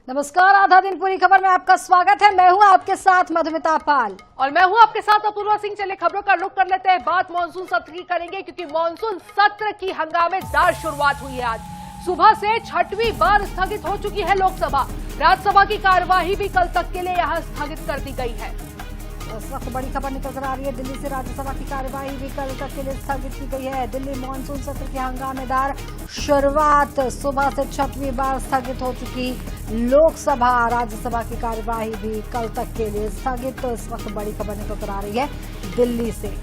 नमस्कार, आधा दिन पूरी खबर में आपका स्वागत है। मैं हूं आपके साथ मधुमिता पाल और मैं हूं आपके साथ अपूर्वा सिंह। चलिए खबरों का रुख कर लेते हैं। बात मानसून सत्र की करेंगे क्योंकि मानसून सत्र की हंगामेदार शुरुआत हुई है। आज सुबह से छठवीं बार स्थगित हो चुकी है लोकसभा। राज्यसभा की कार्यवाही भी कल तक के लिए यहां स्थगित कर दी गई है। इस वक्त बड़ी खबर निकल कर आ रही है। दिल्ली से राज्यसभा की कार्यवाही भी कल तक के लिए स्थगित की गई है। दिल्ली मानसून सत्र की हंगामेदार शुरुआत, सुबह से छठवीं बार स्थगित हो चुकी लोकसभा, राज्यसभा की कार्यवाही भी कल तक के लिए स्थगित। तो इस वक्त बड़ी खबर निकल कर आ रही है दिल्ली से।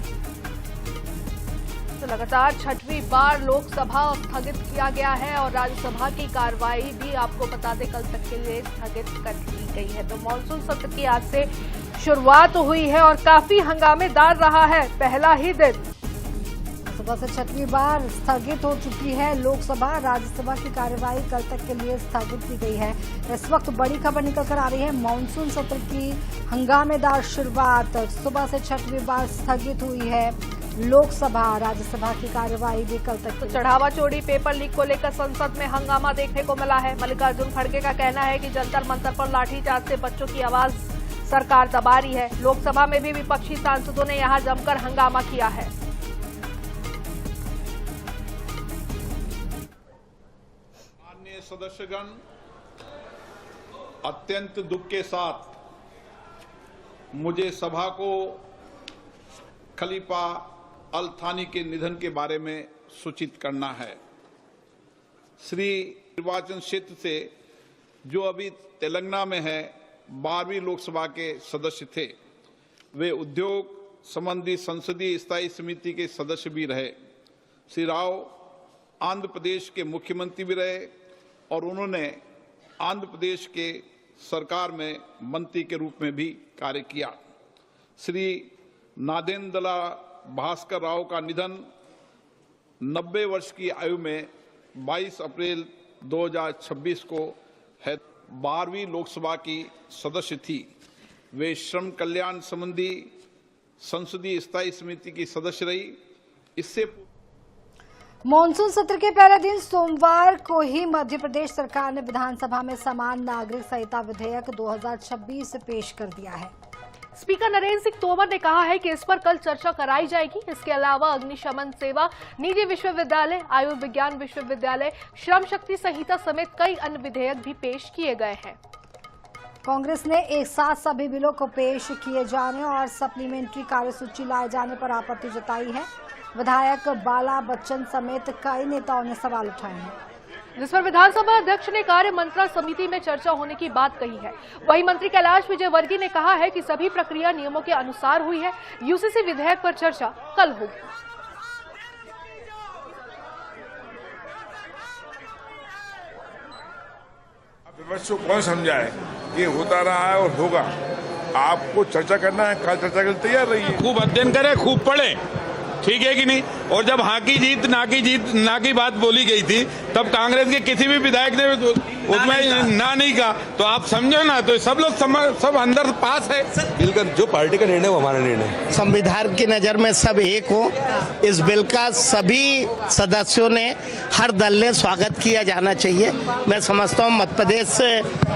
तो लगातार छठवीं बार लोकसभा स्थगित किया गया है और राज्यसभा की कार्यवाही भी आपको बता दें कल तक के लिए स्थगित कर दी गई है। तो मानसून सत्र की आज से शुरुआत हुई है और काफी हंगामेदार रहा है पहला ही दिन। सुबह से छठवीं बार स्थगित हो चुकी है लोकसभा, राज्यसभा की कार्यवाही कल तक के लिए स्थगित की गई है। इस वक्त बड़ी खबर निकल कर आ रही है। मानसून सत्र की हंगामेदार शुरुआत, सुबह से छठवीं बार स्थगित हुई है लोकसभा, राज्यसभा की कार्यवाही भी कल तक। तो चढ़ावा चोरी पेपर लीक को लेकर संसद में हंगामा देखने को मिला है। मल्लिकार्जुन खड़गे का कहना है कि जंतर मंतर पर लाठीचार्ज से बच्चों की आवाज सरकार दबा रही है। लोकसभा में भी विपक्षी सांसदों ने यहां जमकर हंगामा किया है। माननीय सदस्यगण, अत्यंत दुख के साथ मुझे सभा को खलीफा अल थानी के निधन के बारे में सूचित करना है। श्री निर्वाचन क्षेत्र से जो अभी तेलंगाना में है 12वीं लोकसभा के सदस्य थे। वे उद्योग संबंधी संसदीय स्थायी समिति के सदस्य भी रहे। श्री राव आंध्र प्रदेश के मुख्यमंत्री भी रहे और उन्होंने आंध्र प्रदेश के सरकार में मंत्री के रूप में भी कार्य किया। श्री नादेंद्र भास्कर राव का निधन 90 वर्ष की आयु में 22 अप्रैल 2026 को है। 12वीं लोकसभा की सदस्य थी। वे श्रम कल्याण संबंधी संसदीय स्थायी समिति की सदस्य रही। इससे मानसून सत्र के पहले दिन सोमवार को ही मध्य प्रदेश सरकार ने विधानसभा में समान नागरिक संहिता विधेयक 2026 पेश कर दिया है। स्पीकर नरेंद्र सिंह तोमर ने कहा है कि इस पर कल चर्चा कराई जाएगी। इसके अलावा अग्निशमन सेवा, निजी विश्वविद्यालय, आयुर्विज्ञान विश्वविद्यालय, श्रम शक्ति संहिता समेत कई अन्य विधेयक भी पेश किए गए हैं। कांग्रेस ने एक साथ सभी बिलों को पेश किए जाने और सप्लीमेंट्री कार्यसूची लाए जाने पर आपत्ति जताई है। विधायक बाला बच्चन समेत कई नेताओं ने सवाल उठाए हैं, जिस पर विधानसभा अध्यक्ष ने कार्य मंत्रणा समिति में चर्चा होने की बात कही है। वहीं मंत्री कैलाश विजयवर्गीय ने कहा है कि सभी प्रक्रिया नियमों के अनुसार हुई है। यूसीसी विधेयक पर चर्चा कल होगी। विपक्ष को कौन समझाए? ये होता रहा है और होगा। आपको चर्चा करना है, कल चर्चा के लिए तैयार रहिए। खूब अध्ययन करें, खूब पढ़ें, ठीक है कि नहीं? और जब हाँ की जीत ना की बात बोली गई थी तब कांग्रेस के किसी भी विधायक ने उसमें ना नहीं कहा। तो आप समझो ना, तो सब लोग सब अंदर पास है। बिल का जो पार्टी का निर्णय वो हमारा निर्णय। संविधान की नजर में सब एक हो, इस बिल का सभी सदस्यों ने, हर दल ने स्वागत किया जाना चाहिए। मैं समझता हूँ मध्य प्रदेश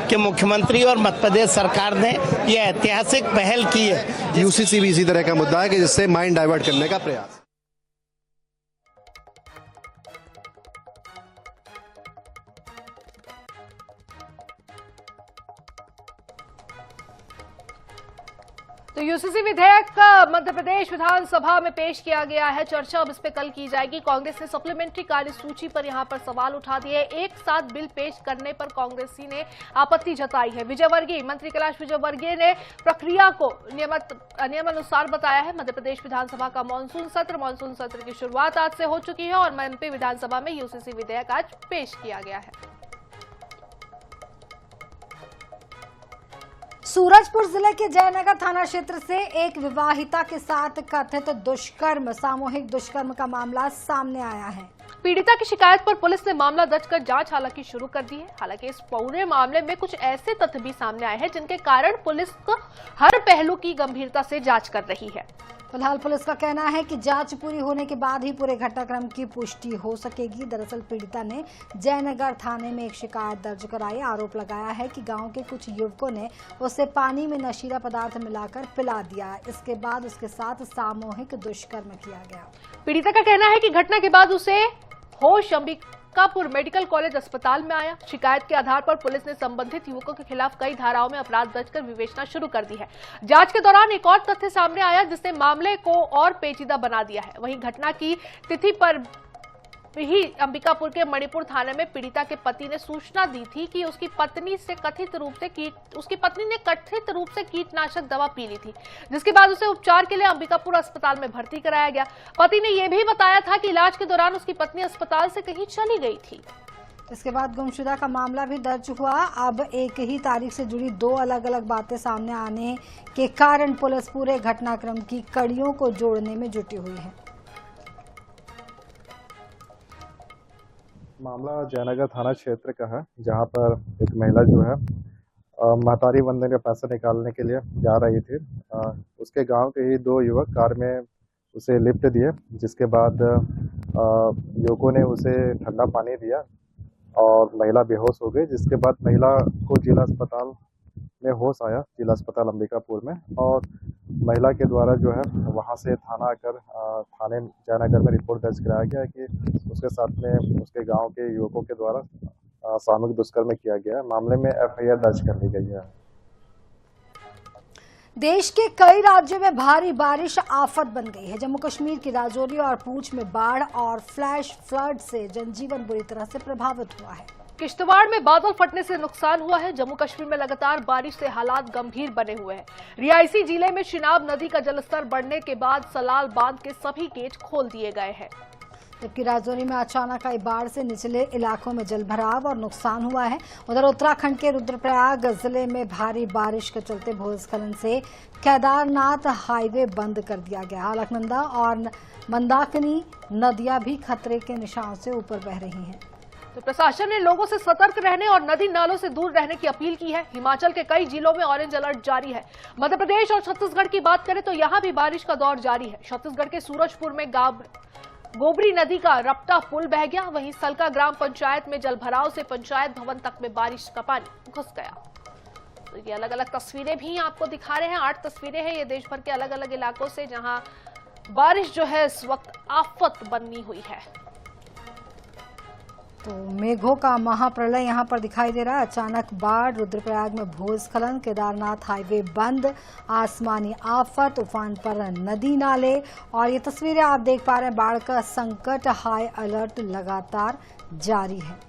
के मुख्यमंत्री और मध्य प्रदेश सरकार ने यह ऐतिहासिक पहल की है। यूसीसी भी इसी तरह का मुद्दा है कि जिससे माइंड डाइवर्ट करने का प्रयास। तो यूसीसी विधेयक मध्य प्रदेश विधानसभा में पेश किया गया है। चर्चा अब इस पे कल की जाएगी। कांग्रेस ने सप्लीमेंट्री कार्यसूची पर यहां पर सवाल उठा दिए। एक साथ बिल पेश करने पर कांग्रेसी ने आपत्ति जताई है। विजयवर्गीय, मंत्री कैलाश विजयवर्गीय ने प्रक्रिया को नियमानुसार बताया है। मध्य प्रदेश विधानसभा का मानसून सत्र की शुरुआत आज से हो चुकी है और एमपी विधानसभा में यूसीसी विधेयक आज पेश किया गया है। सूरजपुर जिले के जयनगर थाना क्षेत्र से एक विवाहिता के साथ कथित दुष्कर्म, सामूहिक दुष्कर्म का मामला सामने आया है। पीड़िता की शिकायत पर पुलिस ने मामला दर्ज कर जांच हालांकि शुरू कर दी है। हालांकि इस पूरे मामले में कुछ ऐसे तथ्य भी सामने आए हैं जिनके कारण पुलिस को हर पहलू की गंभीरता से जांच कर रही है। फिलहाल पुलिस का कहना है कि जांच पूरी होने के बाद ही पूरे घटनाक्रम की पुष्टि हो सकेगी। दरअसल पीड़िता ने जयनगर थाने में एक शिकायत दर्ज कराई। आरोप लगाया है कि गांव के कुछ युवकों ने उसे पानी में नशीला पदार्थ मिलाकर पिला दिया। इसके बाद उसके साथ सामूहिक दुष्कर्म किया गया। पीड़िता का कहना है कि घटना के बाद उसे होश अंबिकापुर मेडिकल कॉलेज अस्पताल में आया। शिकायत के आधार पर पुलिस ने संबंधित युवकों के खिलाफ कई धाराओं में अपराध दर्ज कर विवेचना शुरू कर दी है। जांच के दौरान एक और तथ्य सामने आया जिसने मामले को और पेचीदा बना दिया है। वहीं घटना की तिथि पर ही अंबिकापुर के मणिपुर थाने में पीड़िता के पति ने सूचना दी थी कि उसकी पत्नी ने कथित रूप से कीटनाशक दवा पी ली थी, जिसके बाद उसे उपचार के लिए अंबिकापुर अस्पताल में भर्ती कराया गया। पति ने यह भी बताया था कि इलाज के दौरान उसकी पत्नी अस्पताल से कहीं चली गई थी। इसके बाद गुमशुदा का मामला भी दर्ज हुआ। अब एक ही तारीख से जुड़ी दो अलग अलग बातें सामने आने के कारण पुलिस पूरे घटनाक्रम की कड़ियों को जोड़ने में जुटी हुई है। मामला जयनगर थाना क्षेत्र का है, जहां पर एक महिला जो है महतारी बंधन का पैसा निकालने के लिए जा रही थी। उसके गांव के ही दो युवक कार में उसे लिफ्ट दिए, जिसके बाद युवकों ने उसे ठंडा पानी दिया और महिला बेहोश हो गई। जिसके बाद महिला को जिला अस्पताल में होश आया, जिला अस्पताल अंबिकापुर में, और महिला के द्वारा जो है वहां से थाना आकर थाने जयनगर में रिपोर्ट दर्ज कराया गया कि उसके साथ में उसके गांव के युवकों के द्वारा सामूहिक दुष्कर्म किया गया। मामले में एफआईआर दर्ज कर ली गई है। देश के कई राज्यों में भारी बारिश आफत बन गई है। जम्मू कश्मीर की राजौरी और पूंछ में बाढ़ और फ्लैश फ्लड से जनजीवन बुरी तरह से प्रभावित हुआ है। किश्तवाड़ में बादल फटने से नुकसान हुआ है। जम्मू कश्मीर में लगातार बारिश से हालात गंभीर बने हुए हैं। रियासी जिले में शिनाब नदी का जलस्तर बढ़ने के बाद सलाल बांध के सभी गेट खोल दिए गए हैं, जबकि राजौरी में अचानक आई बाढ़ से निचले इलाकों में जलभराव और नुकसान हुआ है। उधर उत्तराखंड के रुद्रप्रयाग जिले में भारी बारिश के चलते भूस्खलन से केदारनाथ हाईवे बंद कर दिया गया। अलकनंदा और मंदाकिनी नदियां भी खतरे के निशान से ऊपर बह रही हैं। तो प्रशासन ने लोगों से सतर्क रहने और नदी नालों से दूर रहने की अपील की है। हिमाचल के कई जिलों में ऑरेंज अलर्ट जारी है। मध्य प्रदेश और छत्तीसगढ़ की बात करें तो यहां भी बारिश का दौर जारी है। छत्तीसगढ़ के सूरजपुर में गोबरी नदी का रपटा पुल बह गया। वहीं सलका ग्राम पंचायत में जलभराव से पंचायत भवन तक में बारिश का पानी घुस गया। तो ये अलग अलग तस्वीरें भी आपको दिखा रहे हैं। 8 तस्वीरें हैं ये देश भर के अलग अलग इलाकों से, जहां बारिश जो है इस वक्त आफत बनी हुई है। तो मेघों का महाप्रलय यहां पर दिखाई दे रहा है। अचानक बाढ़, रुद्रप्रयाग में भूस्खलन, केदारनाथ हाईवे बंद, आसमानी आफत, उफान पर नदी नाले, और ये तस्वीरें आप देख पा रहे हैं। बाढ़ का संकट, हाई अलर्ट लगातार जारी है।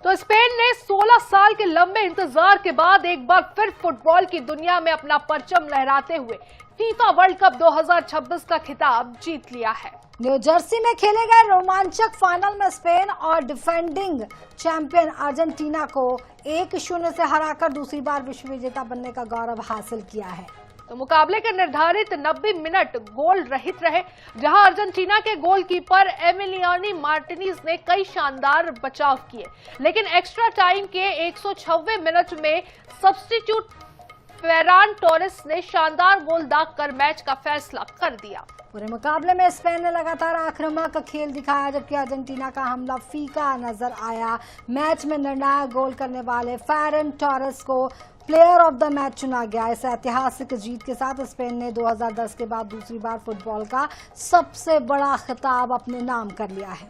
तो स्पेन ने 16 साल के लंबे इंतजार के बाद एक बार फिर फुटबॉल की दुनिया में अपना परचम लहराते हुए फीफा वर्ल्ड कप 2026 का खिताब जीत लिया है। न्यू जर्सी में खेले गए रोमांचक फाइनल में स्पेन और डिफेंडिंग चैंपियन अर्जेंटीना को 1-0 से हराकर दूसरी बार विश्व विजेता बनने का गौरव हासिल किया है। तो मुकाबले के निर्धारित 90 मिनट गोल रहित रहे, जहां अर्जेंटीना के गोलकीपर एमिलियानो मार्टिनेज ने कई शानदार बचाव किए, लेकिन एक्स्ट्रा टाइम के 196वें मिनट में सब्स्टिट्यूट फेरान टोरेस ने शानदार गोल दागकर मैच का फैसला कर दिया। पूरे मुकाबले में स्पेन ने लगातार आक्रामक खेल दिखाया, जबकि अर्जेंटीना का हमला फीका नजर आया। मैच में निर्णायक गोल करने वाले फेरान टोरेस को प्लेयर ऑफ द मैच चुना गया। इस ऐतिहासिक जीत के साथ स्पेन ने 2010 के बाद दूसरी बार फुटबॉल का सबसे बड़ा खिताब अपने नाम कर लिया है।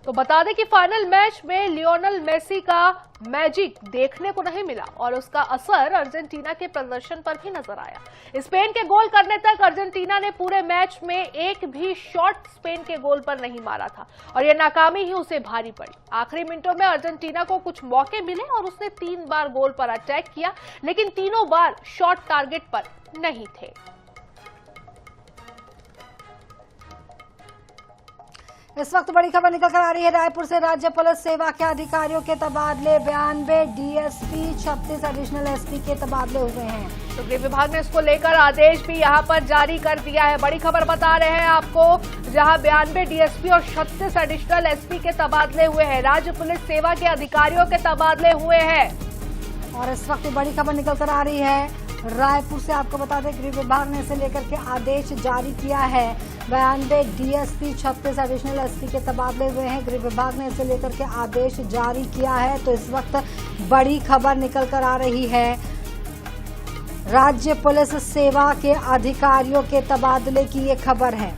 तो बता दें कि फाइनल मैच में लियोनेल मेसी का मैजिक देखने को नहीं मिला और उसका असर अर्जेंटीना के प्रदर्शन पर भी नजर आया। स्पेन के गोल करने तक अर्जेंटीना ने पूरे मैच में एक भी शॉट स्पेन के गोल पर नहीं मारा था और यह नाकामी ही उसे भारी पड़ी। आखिरी मिनटों में अर्जेंटीना को कुछ मौके मिले और उसने 3 बार गोल पर अटैक किया, लेकिन तीनों बार शॉट टारगेट पर नहीं थे। इस वक्त बड़ी खबर निकल कर आ रही है रायपुर से। राज्य पुलिस सेवा के अधिकारियों के तबादले, 92 डीएसपी, 36 एडिशनल एसपी के तबादले हुए हैं। तो गृह विभाग ने इसको लेकर आदेश भी यहां पर जारी कर दिया है। बड़ी खबर बता रहे हैं आपको, जहां 92 डीएसपी और 36 एडिशनल एसपी के तबादले हुए हैं। राज्य पुलिस सेवा के अधिकारियों के तबादले हुए हैं। और इस वक्त बड़ी खबर निकल कर आ रही है रायपुर से। आपको बता दें, गृह विभाग ने इसे लेकर के आदेश जारी किया है। 92 डीएसपी, 36 एडिशनल एसपी के तबादले हुए हैं। गृह विभाग ने इसे लेकर के आदेश जारी किया है। तो इस वक्त बड़ी खबर निकल कर आ रही है, राज्य पुलिस सेवा के अधिकारियों के तबादले की ये खबर है।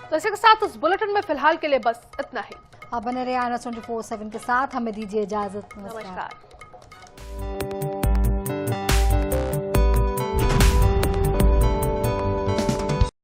तो इसी के साथ इस बुलेटिन में फिलहाल के लिए बस इतना ही। आप बने रहे INA 24/7 के साथ। हमें दीजिए इजाजत। नमस्कार।